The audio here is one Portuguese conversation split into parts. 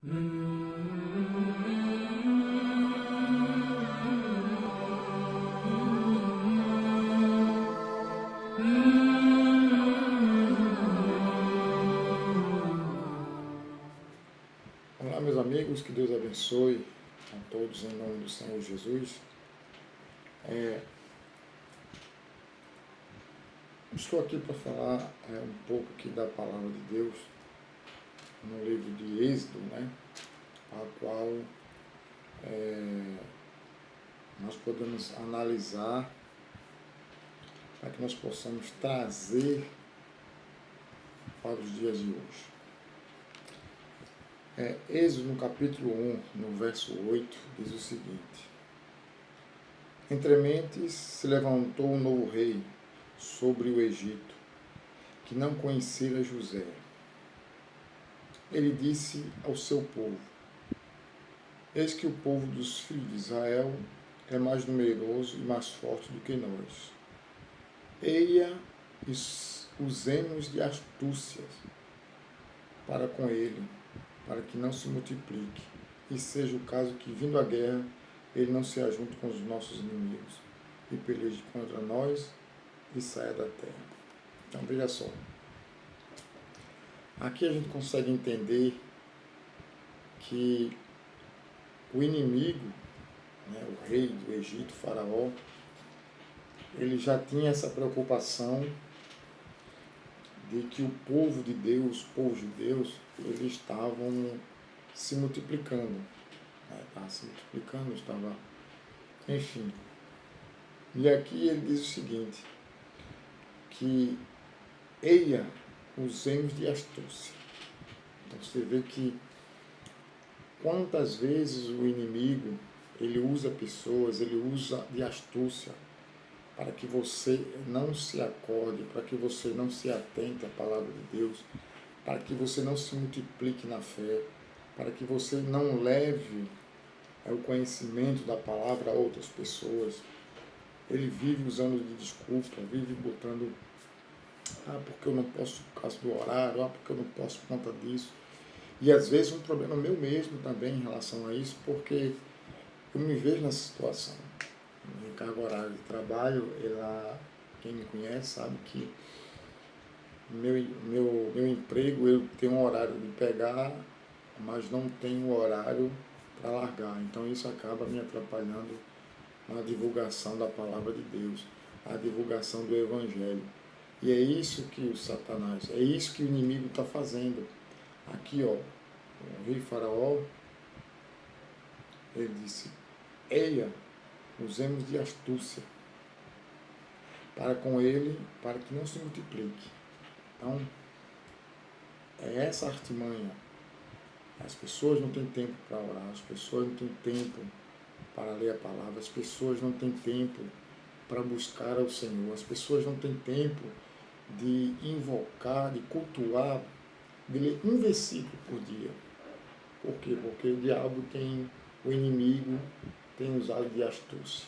Olá, meus amigos, que Deus abençoe a todos em nome do Senhor Jesus. Estou aqui para falar um pouco aqui da palavra de Deus no livro de Êxodo, a qual nós podemos analisar para que nós possamos trazer para os dias de hoje. Êxodo, no capítulo 1, no verso 8, diz o seguinte: Entre mentes se levantou um novo rei sobre o Egito, que não conhecera José. Ele disse ao seu povo: Eis que o povo dos filhos de Israel é mais numeroso e mais forte do que nós. Eia, usemos de astúcias para com ele, para que não se multiplique, e seja o caso que, vindo a guerra, ele não se ajunte com os nossos inimigos, e peleje contra nós, e saia da terra. Então, veja só. Aqui a gente consegue entender que o inimigo, o rei do Egito, Faraó, ele já tinha essa preocupação de que o povo de Deus, o povo judeus, eles estavam se multiplicando. Estava se multiplicando, estava... Enfim. E aqui ele diz o seguinte, que eia, usemos de astúcia. Então você vê que quantas vezes o inimigo, ele usa pessoas, ele usa de astúcia para que você não se acorde, para que você não se atente à palavra de Deus, para que você não se multiplique na fé, para que você não leve o conhecimento da palavra a outras pessoas. Ele vive usando de desculpa, vive botando, porque eu não posso por causa do horário, porque eu não posso por conta disso. E às vezes um problema meu mesmo também em relação a isso, porque eu me vejo nessa situação. Em carga horária de trabalho, quem me conhece sabe que meu emprego, eu tenho um horário de pegar, mas não tenho horário para largar. Então isso acaba me atrapalhando na divulgação da palavra de Deus, a divulgação do Evangelho. E é isso que o Satanás, é isso que o inimigo está fazendo. Aqui, o rei Faraó, ele disse: Eia, usemos de astúcia para com ele, para que não se multiplique. Então, é essa artimanha. As pessoas não têm tempo para orar, as pessoas não têm tempo para ler a palavra, as pessoas não têm tempo para buscar ao Senhor, as pessoas não têm tempo de invocar, de cultuar, de ler um versículo por dia. Por quê? Porque o inimigo tem usado de astúcia.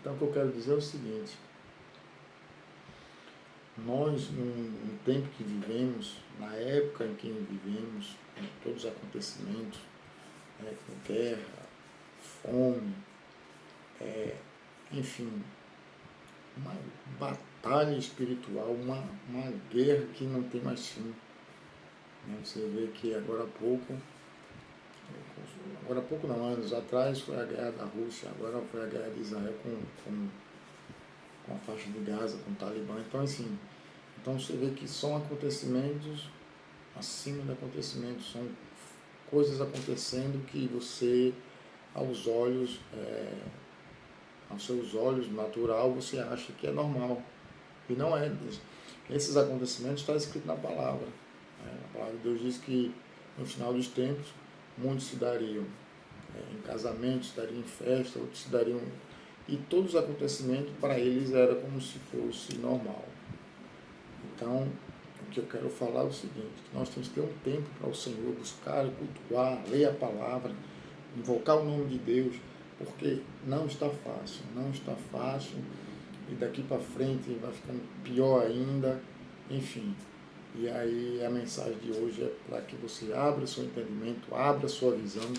Então, o que eu quero dizer é o seguinte: nós, no tempo que vivemos, na época em que vivemos, com todos os acontecimentos, com guerra, fome, enfim, uma batalha espiritual, uma guerra que não tem mais fim. Você vê que agora há pouco não, anos atrás foi a guerra da Rússia, agora foi a guerra de Israel com a faixa de Gaza, com o Talibã. Então, assim, você vê que são acontecimentos acima de acontecimentos, são coisas acontecendo que você, aos seus olhos natural, você acha que é normal. E não é. Esses acontecimentos estão escritos na palavra. A palavra de Deus diz que no final dos tempos, muitos se dariam em casamento, se dariam em festa, outros se dariam... E todos os acontecimentos para eles era como se fosse normal. Então, o que eu quero falar é o seguinte: que nós temos que ter um tempo para o Senhor, buscar, cultuar, ler a palavra, invocar o nome de Deus, porque não está fácil, e daqui para frente vai ficando pior ainda, enfim. E aí a mensagem de hoje é para que você abra seu entendimento, abra sua visão,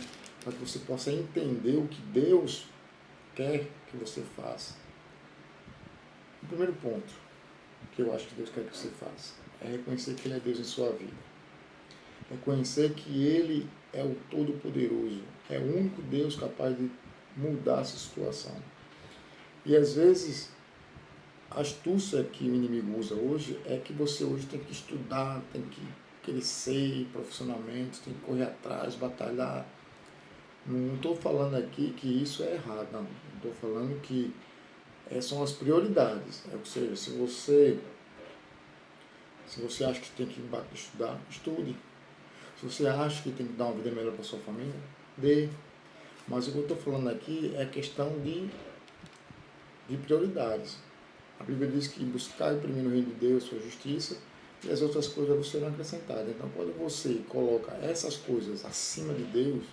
para que você possa entender o que Deus quer que você faça. O primeiro ponto que eu acho que Deus quer que você faça é reconhecer que Ele é Deus em sua vida. Reconhecer que Ele é o Todo-Poderoso, é o único Deus capaz de mudar essa situação. E às vezes a astúcia que o inimigo usa hoje é que você hoje tem que estudar, tem que crescer profissionalmente, tem que correr atrás, batalhar. Não estou falando aqui que isso é errado, não. Estou falando que são as prioridades. Ou seja, se você acha que tem que estudar, estude. Se você acha que tem que dar uma vida melhor para sua família, dê. Mas o que eu estou falando aqui é questão de prioridades. A Bíblia diz que buscar primeiro o reino de Deus, sua justiça, e as outras coisas você serão acrescentadas. Então, quando você coloca essas coisas acima de Deus,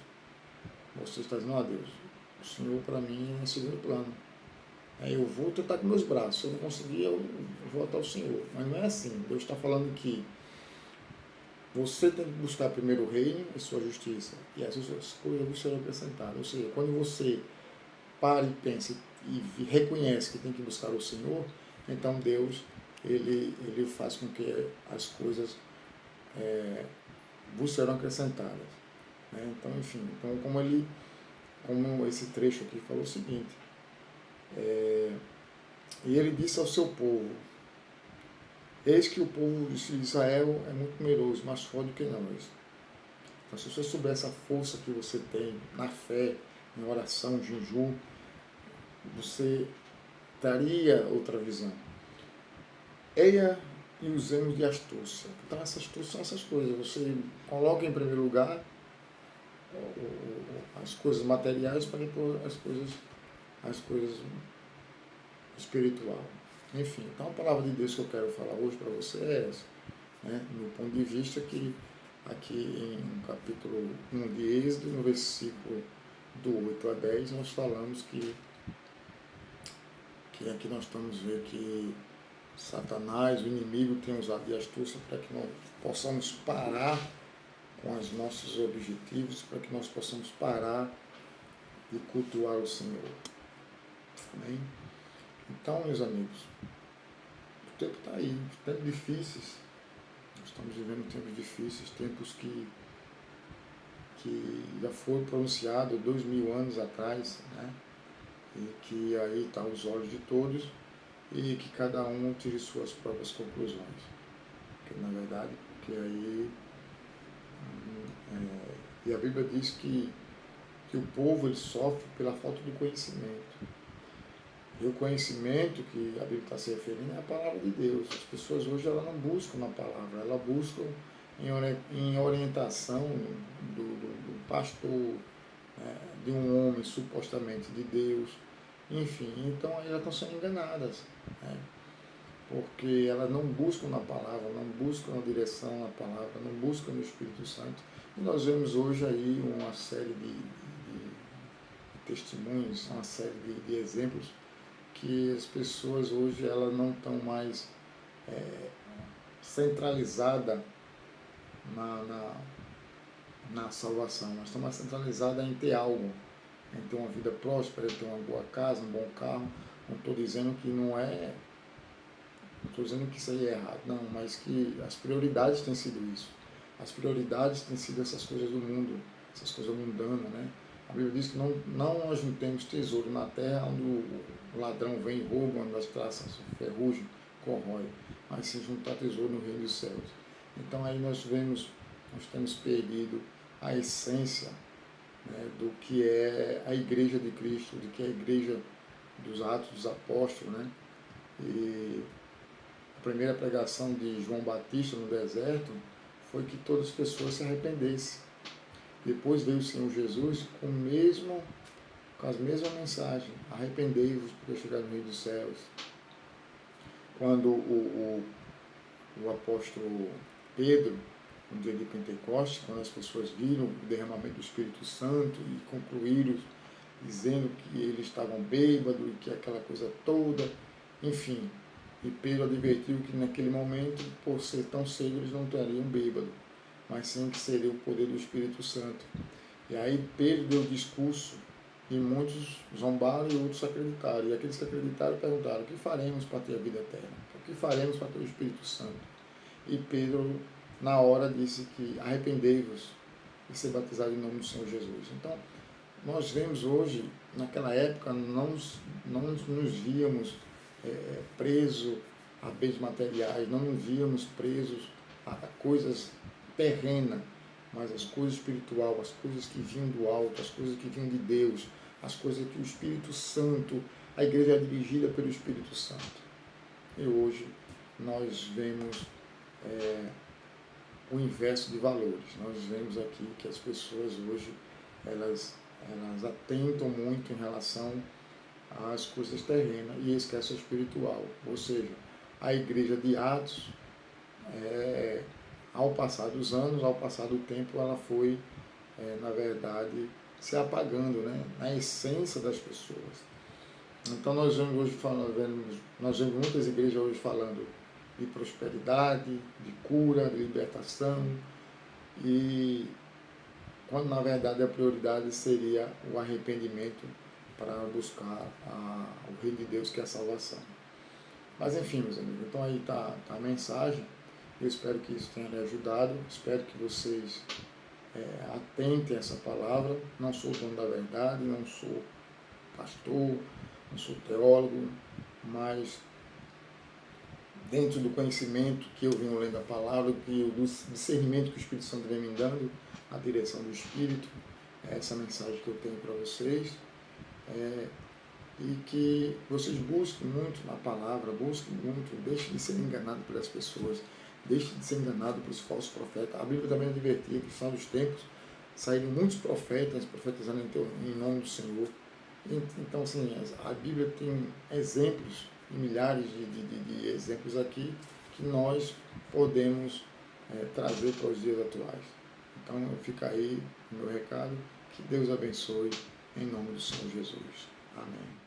você está dizendo, ó Deus, o Senhor para mim é em segundo plano. Eu vou tentar com meus braços, se eu não conseguir, eu vou até o Senhor. Mas não é assim. Deus está falando que você tem que buscar primeiro o reino e sua justiça, e as outras coisas vos serão acrescentadas. Ou seja, quando você para e pensa e reconhece que tem que buscar o Senhor, então Deus ele faz com que as coisas vos serão acrescentadas. Né? Então, enfim, então, como esse trecho aqui falou o seguinte, e ele disse ao seu povo, eis que o povo de Israel é muito numeroso, mais forte do que nós. Então, se você souber essa força que você tem na fé, em oração, em jejum, você daria outra visão. Eia e usemos de astúcia. Então, essa astúcia são essas coisas. Você coloca em primeiro lugar as coisas materiais para depois as coisas espirituais. Enfim, então a palavra de Deus que eu quero falar hoje para você é essa. Né? No ponto de vista que aqui em capítulo 1 de Êxodo, no versículo do 8 a 10, nós falamos que aqui nós estamos vendo que Satanás, o inimigo, tem usado de astúcia para que nós possamos parar com os nossos objetivos, para que nós possamos parar de cultuar o Senhor. Amém? Então, meus amigos, o tempo está aí, tempos difíceis. Nós estamos vivendo tempos difíceis, tempos que já foram pronunciados 2000 anos atrás, né? E que aí está aos olhos de todos, e que cada um tire suas próprias conclusões. Porque, na verdade, porque aí e a Bíblia diz que o povo ele sofre pela falta de conhecimento. E o conhecimento que a Bíblia está se referindo é a palavra de Deus. As pessoas hoje elas não buscam na palavra, elas buscam em orientação do pastor, né, de um homem supostamente de Deus. Enfim, então elas estão sendo enganadas, né? Porque elas não buscam na palavra, não buscam a direção na palavra, não buscam no Espírito Santo. E nós vemos hoje aí uma série de testemunhos, uma série de exemplos que as pessoas hoje elas não estão mais centralizadas na salvação, mas estão mais centralizadas em ter algo, em ter uma vida próspera, em ter uma boa casa, um bom carro. Não estou dizendo que não estou dizendo que isso aí é errado, não, mas que as prioridades têm sido isso. As prioridades têm sido essas coisas do mundo, essas coisas mundanas, né? A Bíblia diz que não ajuntemos tesouro na terra, onde o ladrão vem e rouba, onde as traças, ferrugem, corrói, mas se juntar tesouro no reino dos céus. Então aí nós temos perdido a essência, né, do que é a igreja de Cristo, do que é a igreja dos Atos dos Apóstolos, né? E a primeira pregação de João Batista no deserto foi que todas as pessoas se arrependessem. Depois veio o Senhor Jesus com as mesmas mensagens: arrependei-vos porque chegar no reino dos céus. Quando o apóstolo Pedro, no dia de Pentecostes, quando as pessoas viram o derramamento do Espírito Santo e concluíram dizendo que eles estavam bêbados e que aquela coisa toda, enfim, E Pedro advertiu que naquele momento, por ser tão cedo, eles não estariam bêbados, mas sim que seria o poder do Espírito Santo. E aí Pedro deu o discurso e muitos zombaram e outros acreditaram. E aqueles que acreditaram perguntaram: o que faremos para ter a vida eterna? O que faremos para ter o Espírito Santo? E Pedro, na hora, disse que arrependei-vos e ser batizado em nome do Senhor Jesus. Então, nós vemos hoje, naquela época, não nos víamos presos a bens materiais, não nos víamos presos a coisas terrenas, mas as coisas espirituais, as coisas que vinham do alto, as coisas que vinham de Deus, as coisas que o Espírito Santo, a igreja é dirigida pelo Espírito Santo. E hoje nós vemos o inverso de valores. Nós vemos aqui que as pessoas hoje, elas atentam muito em relação às coisas terrenas e esquecem o espiritual. Ou seja, a igreja de Atos, ao passar dos anos, ao passar do tempo, ela foi, na verdade, se apagando, né, na essência das pessoas. Então nós vemos hoje nós vemos muitas igrejas hoje falando de prosperidade, de cura, de libertação, e quando na verdade a prioridade seria o arrependimento para buscar o Rei de Deus, que é a salvação. Mas enfim, meus amigos, então aí está a mensagem. Eu espero que isso tenha lhe ajudado, espero que vocês atentem a essa palavra. Não sou dono da verdade, não sou pastor, não sou teólogo, mas dentro do conhecimento que eu venho lendo a palavra, do discernimento que o Espírito Santo vem me dando, a direção do Espírito, é essa mensagem que eu tenho para vocês. E que vocês busquem muito na palavra, busquem muito, deixem de ser enganados pelas pessoas, deixem de ser enganados pelos falsos profetas. A Bíblia também advertia que no final dos tempos saíram muitos profetas, profetizando em nome do Senhor. Então, assim, a Bíblia tem exemplos, milhares de exemplos aqui, que nós podemos trazer para os dias atuais. Então, fica aí o meu recado, que Deus abençoe, em nome do Senhor Jesus. Amém.